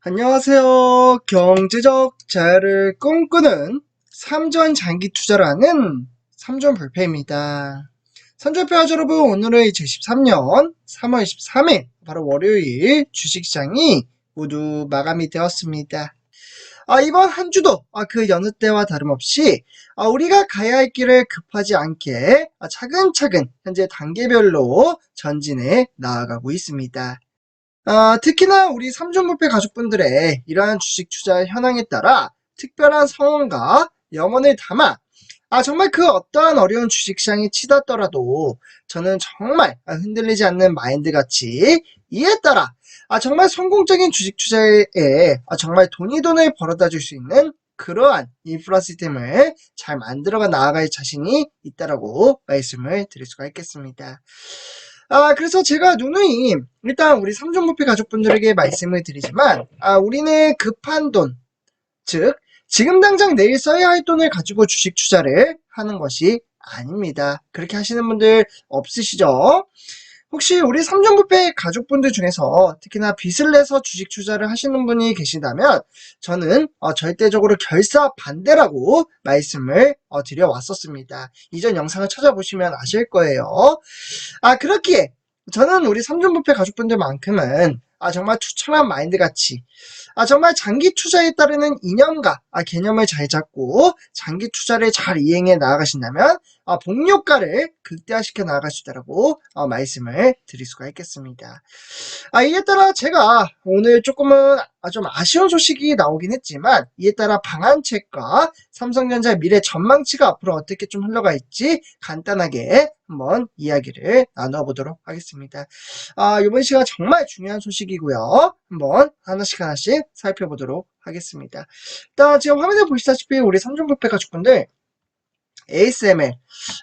안녕하세요. 경제적 자유를 꿈꾸는 삼전 장기 투자를 하는 삼전불패입니다. 삼전불패 여러분, 오늘은 2023년 3월 23일 바로 월요일 주식시장이 모두 마감이 되었습니다. 이번 한 주도 그 여느 때와 다름없이 우리가 가야 할 길을 급하지 않게 차근차근 현재 단계별로 전진해 나아가고 있습니다. 특히나 우리 삼중부패 가족분들의 이러한 주식 투자 현황에 따라 특별한 성원과 염원을 담아 정말 그 어떠한 어려운 주식시장이 치닫더라도 저는 정말 흔들리지 않는 마인드같이 이에 따라 정말 성공적인 주식 투자에 정말 돈을 벌어다 줄 수 있는 그러한 인프라 시스템을 잘 만들어가 나아갈 자신이 있다라고 말씀을 드릴 수가 있겠습니다. 그래서 제가 누누이 일단 우리 삼종부패 가족분들에게 말씀을 드리지만 우리는 급한 돈, 즉 지금 당장 내일 써야 할 돈을 가지고 주식 투자를 하는 것이 아닙니다. 그렇게 하시는 분들 없으시죠? 혹시 우리 삼종부패 가족분들 중에서 특히나 빚을 내서 주식 투자를 하시는 분이 계시다면 저는 절대적으로 결사 반대라고 말씀을 드려왔었습니다. 이전 영상을 찾아보시면 아실 거예요. 그렇기에 저는 우리 삼종부패 가족분들만큼은 정말 추천한 마인드같이 정말 장기 투자에 따르는 이념과 개념을 잘 잡고 장기 투자를 잘 이행해 나아가신다면 복료가를 극대화시켜 나아갈 수 있다고 말씀을 드릴 수가 있겠습니다. 이에 따라 제가 오늘 조금은 좀 아쉬운 소식이 나오긴 했지만 이에 따라 방안책과 삼성전자 미래 전망치가 앞으로 어떻게 좀 흘러갈지 간단하게 한번 이야기를 나눠보도록 하겠습니다. 이번 시간 정말 중요한 소식이고요. 한번 하나씩 살펴보도록 하겠습니다. 일단 지금 화면에 보시다시피 우리 삼성부패 가족분들 ASML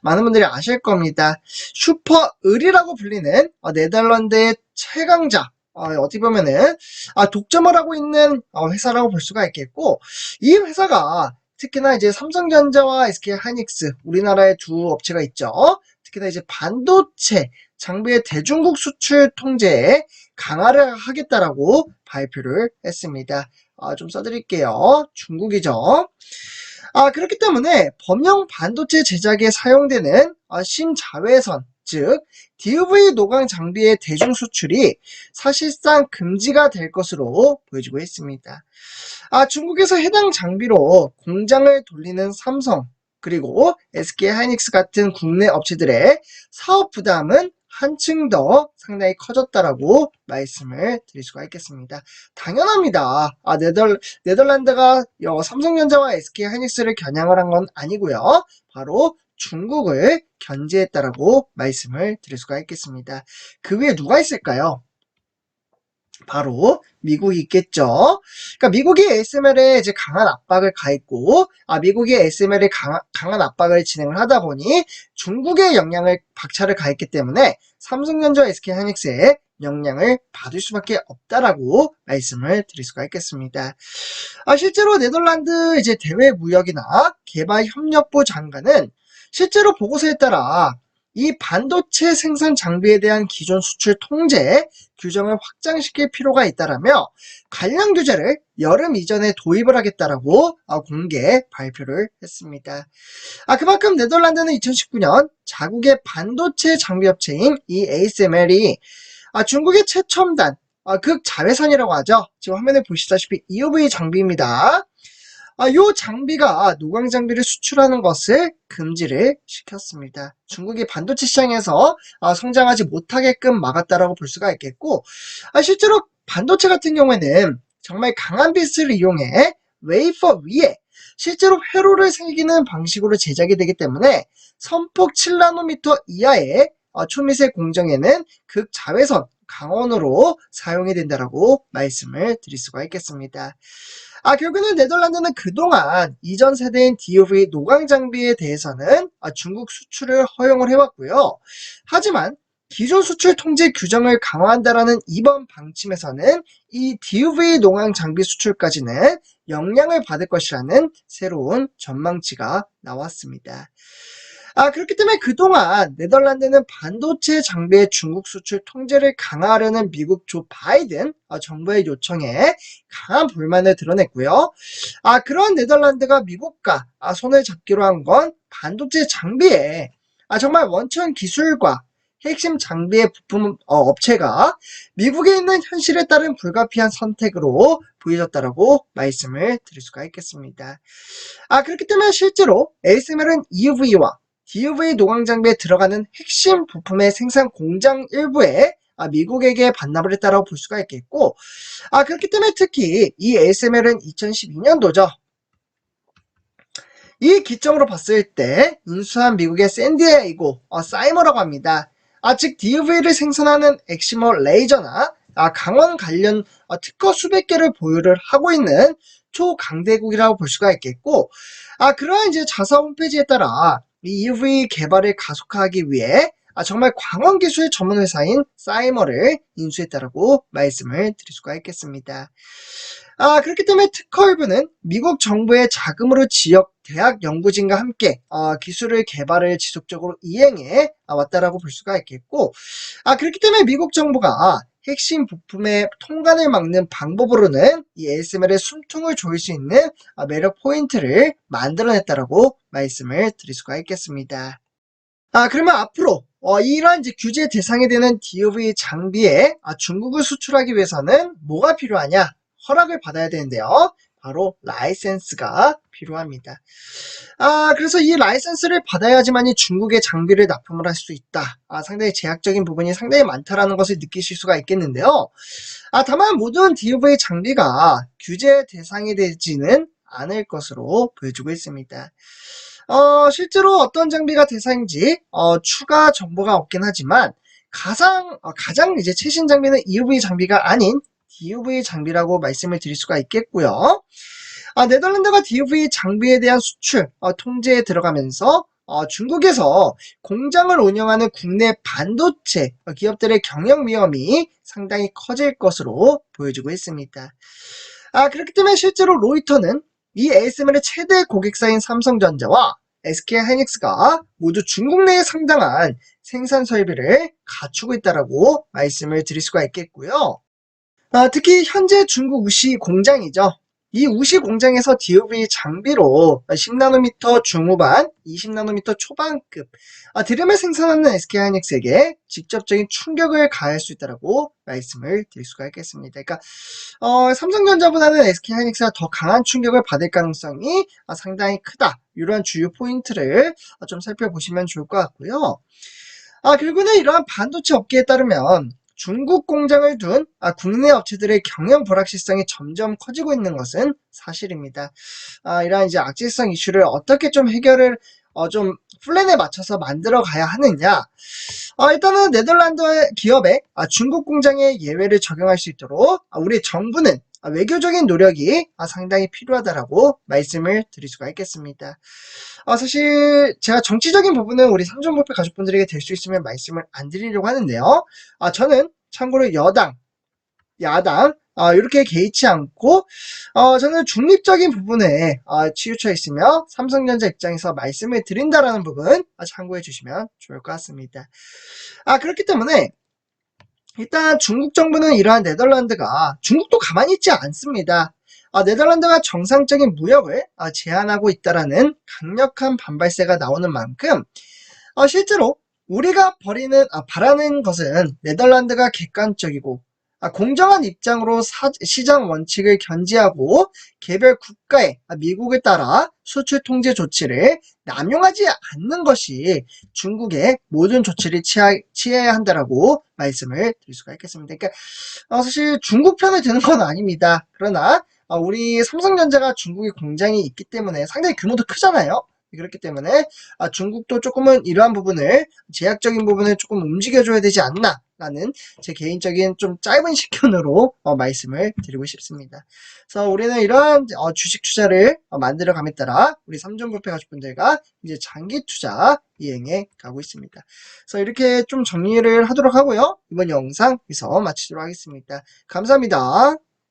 많은 분들이 아실 겁니다. 슈퍼 을이라고 불리는 네덜란드의 최강자, 어떻게 보면은 독점을 하고 있는 회사라고 볼 수가 있겠고, 이 회사가 특히나 이제 삼성전자와 SK하이닉스 우리나라에 두 업체가 있죠. 특히나 이제 반도체 장비의 대중국 수출 통제에 강화를 하겠다라고 발표를 했습니다. 좀 써드릴게요. 중국이죠. 그렇기 때문에 범용 반도체 제작에 사용되는 신자외선, 즉 DUV 노광 장비의 대중 수출이 사실상 금지가 될 것으로 보여지고 있습니다. 중국에서 해당 장비로 공장을 돌리는 삼성 그리고 SK하이닉스 같은 국내 업체들의 사업 부담은 한층 더 상당히 커졌다라고 말씀을 드릴 수가 있겠습니다. 당연합니다. 네덜란드가 삼성전자와 SK하이닉스를 겨냥을 한 건 아니고요. 바로 중국을 견제했다라고 말씀을 드릴 수가 있겠습니다. 그 위에 누가 있을까요? 바로 미국이 있겠죠. 그러니까 미국이 ASML에 이제 강한 압박을 가했고, 미국이 ASML에 강한 압박을 진행을 하다 보니 중국의 영향을 박차를 가했기 때문에 삼성전자, SK하이닉스의 영향을 받을 수밖에 없다라고 말씀을 드릴 수가 있겠습니다. 실제로 네덜란드 이제 대외무역이나 개발협력부 장관은 실제로 보고서에 따라 이 반도체 생산 장비에 대한 기존 수출 통제 규정을 확장시킬 필요가 있다라며 관련 규제를 여름 이전에 도입을 하겠다라고 공개 발표를 했습니다. 그만큼 네덜란드는 2019년 자국의 반도체 장비 업체인 이 ASML이 중국의 최첨단 극자외선이라고 하죠. 지금 화면에 보시다시피 EUV 장비입니다. 요 장비가 노광 장비를 수출하는 것을 금지를 시켰습니다. 중국이 반도체 시장에서 성장하지 못하게끔 막았다라고 볼 수가 있겠고, 실제로 반도체 같은 경우에는 정말 강한 빛을 이용해 웨이퍼 위에 실제로 회로를 새기는 방식으로 제작이 되기 때문에 선폭 7나노미터 이하의 초미세 공정에는 극자외선 강원으로 사용이 된다라고 말씀을 드릴 수가 있겠습니다. 결국은 네덜란드는 그동안 이전 세대인 DUV 노광 장비에 대해서는 중국 수출을 허용을 해왔고요. 하지만 기존 수출 통제 규정을 강화한다라는 이번 방침에서는 이 DUV 노광 장비 수출까지는 영향을 받을 것이라는 새로운 전망치가 나왔습니다. 그렇기 때문에 그동안 네덜란드는 반도체 장비의 중국 수출 통제를 강화하려는 미국 조 바이든 정부의 요청에 강한 불만을 드러냈고요. 그런 네덜란드가 미국과 손을 잡기로 한 건 반도체 장비에 정말 원천 기술과 핵심 장비의 부품 업체가 미국에 있는 현실에 따른 불가피한 선택으로 보여졌다라고 말씀을 드릴 수가 있겠습니다. 그렇기 때문에 실제로 ASML은 EUV와 DUV 노광 장비에 들어가는 핵심 부품의 생산 공장 일부에 미국에게 반납을 했다고 볼 수가 있겠고, 그렇기 때문에 특히 이 ASML은 2012년도죠. 이 기점으로 봤을 때 인수한 미국의 샌디에이고 사이머라고 합니다. 즉 DUV를 생산하는 엑시머 레이저나 강원 관련 특허 수백 개를 보유를 하고 있는 초강대국이라고 볼 수가 있겠고, 그러한 이제 자사 홈페이지에 따라 이 EUV 개발을 가속화하기 위해 정말 광원 기술 전문 회사인 사이머를 인수했다라고 말씀을 드릴 수가 있겠습니다. 그렇기 때문에 특허 일부는 미국 정부의 자금으로 지역 대학 연구진과 함께 기술을 개발을 지속적으로 이행해 왔다라고 볼 수가 있겠고, 그렇기 때문에 미국 정부가 핵심 부품의 통관을 막는 방법으로는 이 ASML의 숨통을 조일 수 있는 매력 포인트를 만들어냈다라고 말씀을 드릴 수가 있겠습니다. 그러면 앞으로 이러한 이제 규제 대상이 되는 DUV 장비에 중국을 수출하기 위해서는 뭐가 필요하냐? 허락을 받아야 되는데요. 바로 라이센스가 필요합니다. 그래서 이 라이센스를 받아야지만이 중국의 장비를 납품을 할 수 있다. 상당히 제약적인 부분이 상당히 많다라는 것을 느끼실 수가 있겠는데요. 다만 모든 DUV 장비가 규제 대상이 되지는 않을 것으로 보여지고 있습니다. 실제로 어떤 장비가 대상인지 추가 정보가 없긴 하지만 가장 이제 최신 장비는 EUV 장비가 아닌 DUV 장비라고 말씀을 드릴 수가 있겠고요. 네덜란드가 DUV 장비에 대한 수출 통제에 들어가면서 중국에서 공장을 운영하는 국내 반도체 기업들의 경영 위험이 상당히 커질 것으로 보여지고 있습니다. 그렇기 때문에 실제로 로이터는 이 ASML의 최대 고객사인 삼성전자와 SK하이닉스가 모두 중국 내에 상당한 생산 설비를 갖추고 있다라고 말씀을 드릴 수가 있겠고요. 특히 현재 중국 우시 공장이죠. 이 우시 공장에서 DUV 장비로 10나노미터 중후반, 20나노미터 초반급 드램을 생산하는 SK하이닉스에게 직접적인 충격을 가할 수 있다고 말씀을 드릴 수가 있겠습니다. 그러니까 삼성전자보다는 SK하이닉스가 더 강한 충격을 받을 가능성이 상당히 크다. 이러한 주요 포인트를 좀 살펴보시면 좋을 것 같고요. 그리고는 이러한 반도체 업계에 따르면 중국 공장을 둔 국내 업체들의 경영 불확실성이 점점 커지고 있는 것은 사실입니다. 이러한 이제 악질성 이슈를 어떻게 좀 해결을 좀 플랜에 맞춰서 만들어 가야 하느냐. 일단은 네덜란드 기업의 중국 공장의 예외를 적용할 수 있도록 우리 정부는 외교적인 노력이 상당히 필요하다라고 말씀을 드릴 수가 있겠습니다. 사실 제가 정치적인 부분은 우리 삼전부패 가족분들에게 될 수 있으면 말씀을 안 드리려고 하는데요. 저는 참고로 여당, 야당 이렇게 개의치 않고 저는 중립적인 부분에 치우쳐 있으며 삼성전자 입장에서 말씀을 드린다라는 부분 참고해 주시면 좋을 것 같습니다. 그렇기 때문에 일단 중국 정부는 이러한 네덜란드가 중국도 가만히 있지 않습니다. 네덜란드가 정상적인 무역을 제한하고 있다라는 강력한 반발세가 나오는 만큼 실제로 우리가 바라는 것은 네덜란드가 객관적이고 공정한 입장으로 시장 원칙을 견지하고 개별 국가의 미국을 따라 수출 통제 조치를 남용하지 않는 것이 중국의 모든 조치를 취해야 한다라고 말씀을 드릴 수가 있겠습니다. 그러니까 사실 중국 편을 드는 건 아닙니다. 그러나 우리 삼성전자가 중국에 공장이 있기 때문에 상당히 규모도 크잖아요. 그렇기 때문에 중국도 조금은 이러한 부분을 제약적인 부분을 조금 움직여줘야 되지 않나 라는 제 개인적인 좀 짧은 식견으로 말씀을 드리고 싶습니다. 그래서 우리는 이러한 주식 투자를 만들어감에 따라 우리 삼전부패 가족분들과 이제 장기 투자 이행해 가고 있습니다. 그래서 이렇게 좀 정리를 하도록 하고요. 이번 영상 여기서 마치도록 하겠습니다. 감사합니다.